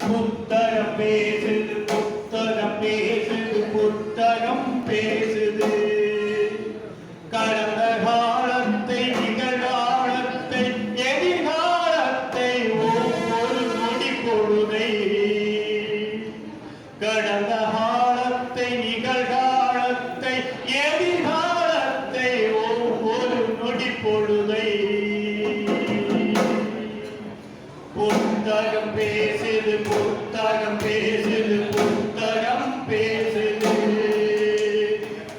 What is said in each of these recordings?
புத்தகம் பேசுது புத்தகம் பேசுது புத்தகம் பேசுது கடந்த காலத்தை நிகழ்காலத்தை எதிர்காலத்தை ஒவ்வொரு நொடி பொழுதை கடந்த காலத்தை நிகழ்காலத்தை எதிர்காலத்தை ஒவ்வொரு நொடி பொழுதை புத்தகம் பேசுது புத்தகம் பேசுது புத்தகம் பேசுது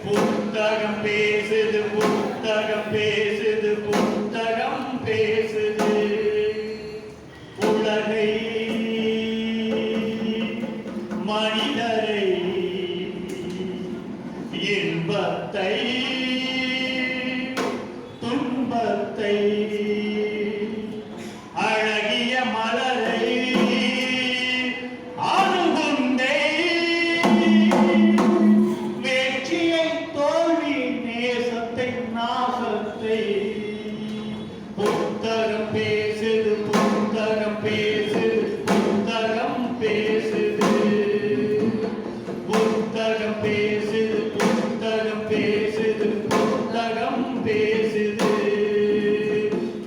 புத்தகம் பேசுது புத்தகம் பேசுது புத்தகம் பேசுது உலகை மனிதரை இன்பத்தை துன்பத்தை அழகிய மலரை அணுகுண்டை வெற்றியை தோல்வி நேசத்தை நாசத்தை புத்தகம் பேசுது புத்தகம் பேசுது புத்தகம் பேசுது புத்தகம் பேசுது புத்தகம் பேசுது புத்தகம் பேசுது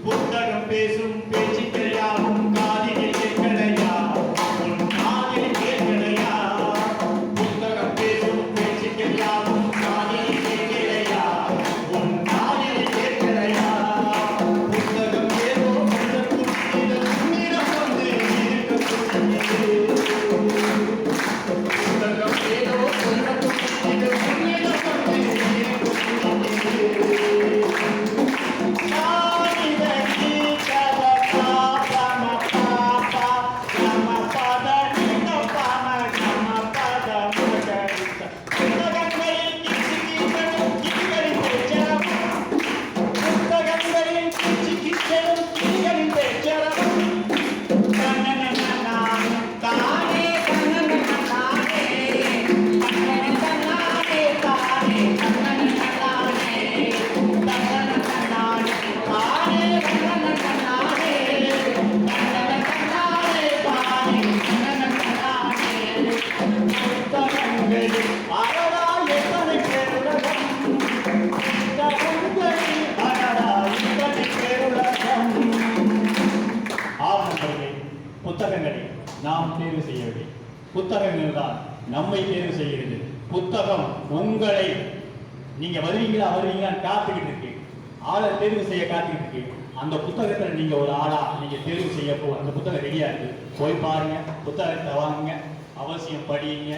புத்தகம் பேசும் பேச்சுக்களையாகும் காதில் கேட்கலையா உன் காதில் கேட்கலையா புத்தகம் பேசும் பேச்சுக்களையாகும் காதில் கேட்கலையா உன் காதில் கேட்கலையா புத்தகம் ஏதோ உன்னிடம் வந்து இருக்கக்கூடியது புத்தகம் ஏதோ உன்னிடம் வந்து இருக்கக்கூடியது புத்தகங்களை நாம் தேர்வு செய்யவில்லை, புத்தகங்கள் தான் நம்மை தேர்வு செய்கிறது. புத்தகம் உங்களை நீங்க வருவீங்களான்னு காத்துக்கிட்டு இருக்கு, ஆளை தேர்வு செய்ய காத்துக்கிட்டு இருக்கு. அந்த புத்தகத்தில் நீங்க ஒரு ஆளா நீங்க தேர்வு செய்யப்போ அந்த புத்தகம் ரெடியா இருக்கு, போய் பாருங்க, புத்தகத்தை வாங்குங்க, அவசியம் படியுங்க.